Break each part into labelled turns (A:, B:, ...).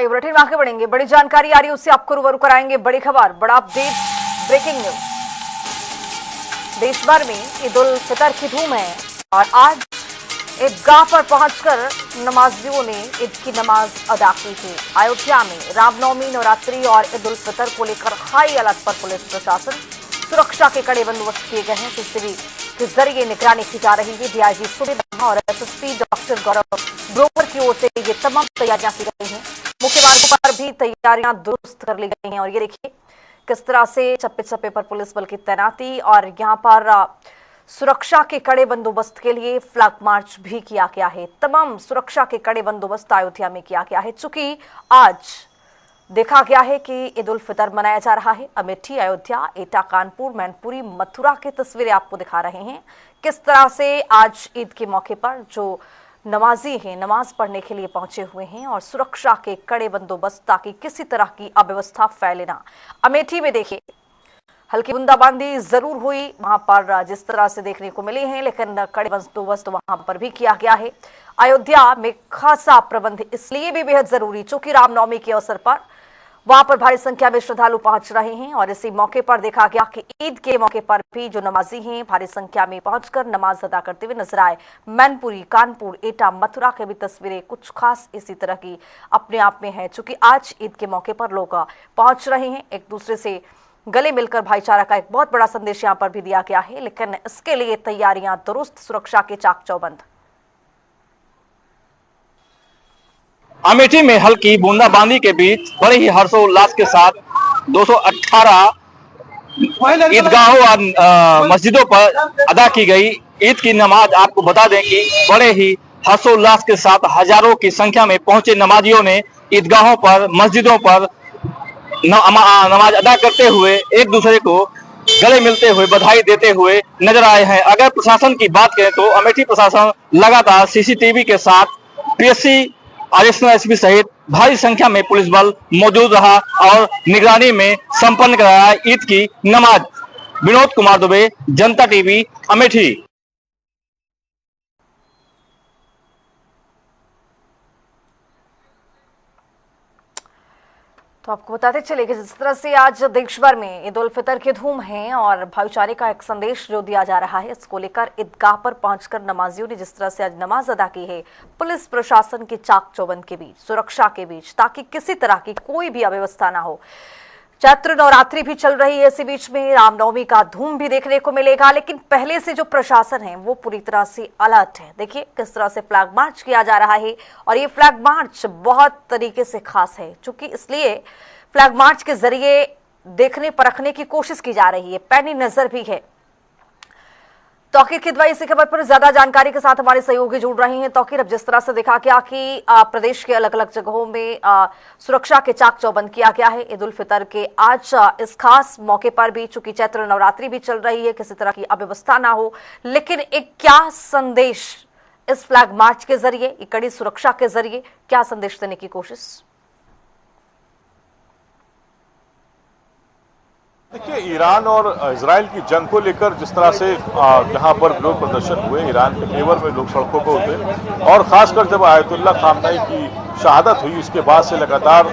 A: Bulletin में आगे बढ़ेंगे। बड़ी जानकारी आ रही है, उससे आपको रूबरू कराएंगे। बड़ी खबर, बड़ा अपडेट, ब्रेकिंग न्यूज। देश भर में ईद उल फितर की धूम है और आज ईदगाह पर पहुंचकर नमाजियों ने ईद की नमाज अदा की थी। अयोध्या में रामनवमी, नवरात्रि और ईद उल फितर को लेकर हाई अलर्ट पर पुलिस प्रशासन, सुरक्षा के कड़े बंदोबस्त किए गए हैं। सीसीटीवी के जरिए निगरानी की जा रही है। डीआईजी सुनील वर्मा और एसएसपी डॉक्टर गौरव ग्रोवर की ओर से ये तमाम तैयारियां की गई हैं। मुख्य मार्गों पर भी तैयारियां दुरुस्त कर ली गई हैं और ये देखिए किस तरह से चप्पे चप्पे पर पुलिस बल की तैनाती और यहां पर सुरक्षा के कड़े बंदोबस्त के लिए फ्लैग मार्च भी किया गया है। तमाम सुरक्षा के कड़े बंदोबस्त अयोध्या में किया गया है। चूंकि आज देखा गया है कि ईद उल फितर मनाया जा रहा है। अमेठी, अयोध्या, एटा, कानपुर, मैनपुरी, मथुरा की तस्वीरें आपको दिखा रहे हैं। किस तरह से आज ईद के मौके पर जो नमाजी हैं नमाज पढ़ने के लिए पहुंचे हुए हैं और सुरक्षा के कड़े बंदोबस्त ताकि किसी तरह की अव्यवस्था फैले ना। अमेठी में देखिए हल्की बूंदाबांदी जरूर हुई वहां पर जिस तरह से देखने को मिली है, लेकिन कड़े बंदोबस्त वहां पर भी किया गया है। अयोध्या में खासा प्रबंध इसलिए भी बेहद जरूरी चूंकि रामनवमी के अवसर पर वहां पर भारी संख्या में श्रद्धालु पहुंच रहे हैं और इसी मौके पर देखा गया कि ईद के मौके पर भी जो नमाजी हैं भारी संख्या में पहुंचकर नमाज अदा करते हुए नजर आए। मैनपुरी, कानपुर, एटा, मथुरा के भी तस्वीरें कुछ खास इसी तरह की अपने आप में है। चूंकि आज ईद के मौके पर लोग पहुंच रहे हैं, एक दूसरे से गले मिलकर भाईचारा का एक बहुत बड़ा संदेश यहां पर भी दिया गया है, लेकिन इसके लिए तैयारियां दुरुस्त, सुरक्षा के चाक चौबंद।
B: अमेठी में हल्की बूंदाबांदी के बीच बड़े ही हर्षोल्लास के साथ 218 ईदगाहों और मस्जिदों पर अदा की गई ईद की नमाज। आपको बता दें कि बड़े ही हर्षोल्लास के साथ हजारों की संख्या में पहुंचे नमाजियों ने ईदगाहों पर, मस्जिदों पर नमाज अदा करते हुए एक दूसरे को गले मिलते हुए बधाई देते हुए नजर आए हैं। अगर प्रशासन की बात करें तो अमेठी प्रशासन लगातार सीसीटीवी के साथ पीएससी, एडिशनल एसपी सहित भारी संख्या में पुलिस बल मौजूद रहा और निगरानी में संपन्न कराया ईद की नमाज। विनोद कुमार दुबे, जनता टीवी, अमेठी।
A: तो आपको बताते चले कि जिस तरह से आज देश भर में ईद उल फितर की धूम है और भाईचारे का एक संदेश जो दिया जा रहा है, इसको लेकर ईदगाह पर पहुंचकर नमाजियों ने जिस तरह से आज नमाज अदा की है, पुलिस प्रशासन के चाक चौबंद के बीच, सुरक्षा के बीच, ताकि किसी तरह की कोई भी अव्यवस्था ना हो। चैत्र नवरात्रि भी चल रही है, इसी बीच में रामनवमी का धूम भी देखने को मिलेगा, लेकिन पहले से जो प्रशासन है वो पूरी तरह से अलर्ट है। देखिए किस तरह से फ्लैग मार्च किया जा रहा है और ये फ्लैग मार्च बहुत तरीके से खास है क्योंकि इसलिए फ्लैग मार्च के जरिए देखने परखने की कोशिश की जा रही है, पैनी नजर भी है। तौकीर खिदवाई इसी खबर पर ज्यादा जानकारी के साथ हमारे सहयोगी जुड़ रहे हैं। तौकीर, अब जिस तरह से देखा गया कि प्रदेश के अलग अलग जगहों में सुरक्षा के चाक चौबंद किया गया है ईद उल फितर के आज इस खास मौके पर भी, चूंकि चैत्र नवरात्रि भी चल रही है, किसी तरह की अव्यवस्था ना हो, लेकिन एक क्या संदेश इस फ्लैग मार्च के जरिए, कड़ी सुरक्षा के जरिए क्या संदेश देने की कोशिश?
C: देखिए, ईरान और इजराइल की जंग को लेकर जिस तरह से यहाँ पर विरोध प्रदर्शन हुए, ईरान के फेवर में लोग सड़कों पर उतरे और खासकर जब आयतुल्ला खामनेई की शहादत हुई उसके बाद से लगातार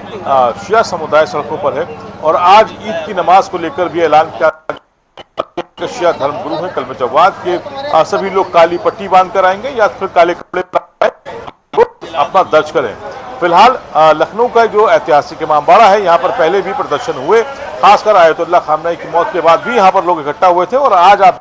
C: शिया समुदाय सड़कों पर है और आज ईद की नमाज को लेकर भी ऐलान किया। शिया धर्मगुरु है कलमे जवाद के सभी लोग काली पट्टी बांध कर आएंगे या फिर काले कपड़े अपना दर्ज करें। फिलहाल लखनऊ का जो ऐतिहासिक इमामबाड़ा है, यहाँ पर पहले भी प्रदर्शन हुए, खासकर आयतुल्ला खामनेई की मौत के बाद भी यहाँ पर लोग इकट्ठा हुए थे और आज आप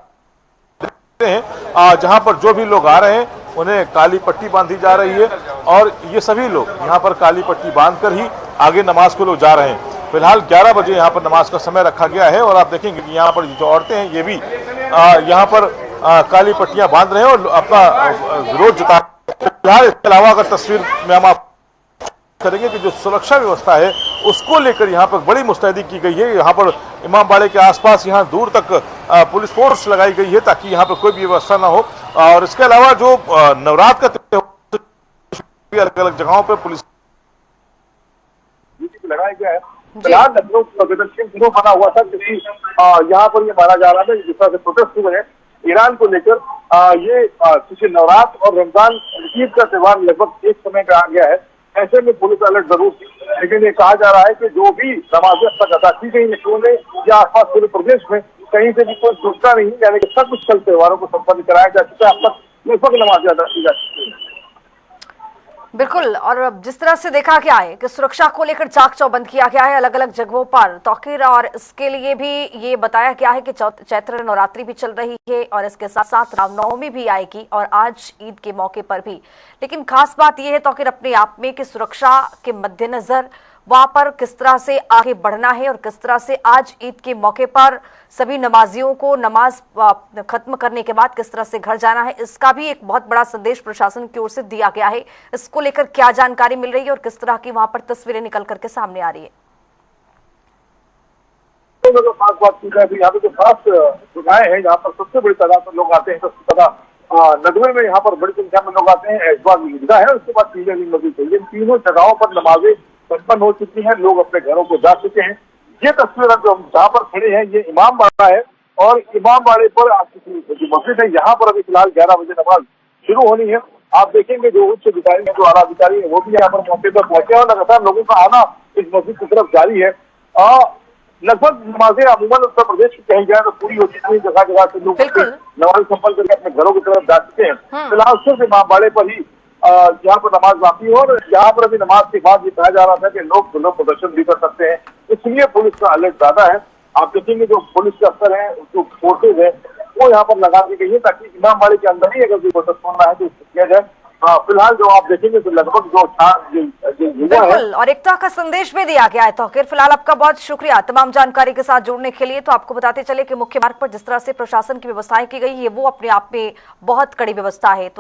C: देखते हैं जहाँ पर जो भी लोग आ रहे हैं उन्हें काली पट्टी बांधी जा रही है और ये सभी लोग यहाँ पर काली पट्टी बांधकर ही आगे नमाज को लोग जा रहे हैं। फिलहाल 11 बजे यहाँ पर नमाज का समय रखा गया है और आप देखेंगे कि यहाँ पर जो औरतें हैं ये भी यहाँ पर काली पट्टियां बांध रहे हैं और अपना विरोध जता। फिलहाल इसके अलावा अगर तस्वीर में हम आप करेंगे कि जो सुरक्षा व्यवस्था है उसको लेकर यहाँ पर बड़ी मुस्तैदी की गई है। यहाँ पर इमामबाड़े के आसपास यहाँ दूर तक पुलिस फोर्स लगाई गई है ताकि यहाँ पर कोई भी व्यवस्था ना हो और इसके अलावा जो नवरात्र का अलग अलग जगहों पर पुलिस लगाया गया है। फिलहाल लखनऊ प्रदर्शन क्यों बना हुआ था क्योंकि यहाँ पर ये माना जा रहा था जिस तरह से प्रोटेस्ट हुए हैं ईरान को लेकर, ये क्योंकि नवरात्र और रमजान ईद का त्योहार लगभग एक समय में आ गया है
D: ऐसे में पुलिस अलर्ट जरूर थी, लेकिन ये कहा जा रहा है कि जो भी नमाजें अब तक अदा की गई लखनऊ में या आसपास पूरे प्रदेश में कहीं से भी कोई सूचना नहीं, यानी कि सब कुछ कल त्योहारों को संपन्न कराया जा चुका है। अब तक लगभग नमाजें अदा की जा चुकी है।
A: बिल्कुल, और जिस तरह से देखा गया है कि सुरक्षा को लेकर चाक चौबंद किया गया है अलग अलग जगहों पर तौकीर, और इसके लिए भी ये बताया गया है कि चैत्र नवरात्रि भी चल रही है और इसके साथ साथ रामनवमी भी आएगी और आज ईद के मौके पर भी। लेकिन खास बात यह है तौकीर अपने आप में कि सुरक्षा के मद्देनजर वहां पर किस तरह से आगे बढ़ना है और किस तरह से आज ईद के मौके पर सभी नमाजियों को नमाज खत्म करने के बाद किस तरह से घर जाना है, इसका भी एक बहुत बड़ा संदेश प्रशासन की ओर से दिया गया है। इसको लेकर क्या जानकारी मिल रही है और किस तरह की वहां पर तस्वीरें निकल करके सामने आ रही है?
D: तो खास बात की जाए यहाँ पे जो खास जगहें हैं जहाँ पर सबसे बड़ी तादाद में लोग आते हैं, सबसे ज्यादा नदवे में यहाँ पर बड़ी संख्या में लोग आते हैं। ऐशबाग ईदगाह है, उसके बाद तीन मस्जिद है। इन तीनों जगहों पर नमाजें संपन्न हो चुकी हैं, लोग अपने घरों को जा चुके हैं। ये तस्वीर जो हम जहाँ पर खड़े हैं ये इमाम बाड़ा है और इमाम बाड़े पर आपकी जो मस्जिद है यहाँ पर अभी फिलहाल 11 बजे नमाज शुरू होनी है। आप देखेंगे जो उच्च अधिकारी है, जो आला अधिकारी है, वो भी यहाँ पर मौके पर पहुंचे और लगातार लोगों का आना इस मस्जिद की तरफ जारी है। लगभग नमाजें अमूमन उत्तर प्रदेश की कही जाए तो पूरी हो चुकी है, जगह जगह से लोग नमाज संपन्न करके अपने घरों की तरफ जा चुके हैं। फिलहाल सिर्फ इमाम बाड़े पर ही यहाँ पर नमाज बाकी है और यहाँ पर अभी नमाज के बाद ये कहा जा रहा था कि लोग प्रदर्शन भी कर सकते हैं, इसलिए पुलिस का अलर्ट ज्यादा है। आप देखेंगे जो पुलिस के अफसर हैं, जो फोर्सेज है, वो यहाँ पर लगा दी गई है ताकि इमाम बाड़े के अंदर ही अगर कोई प्रोटेस्ट होना है तो किया जाए। फिलहाल जो आप देखेंगे तो लगभग जो युवा है
A: और एकता का संदेश भी दिया गया है। तो फिलहाल आपका बहुत शुक्रिया तमाम जानकारी के साथ जुड़ने के लिए। तो आपको बताते चले कि मुख्य मार्ग पर जिस तरह से प्रशासन की व्यवस्थाएं की गई है वो अपने आप में बहुत कड़ी व्यवस्था है। तो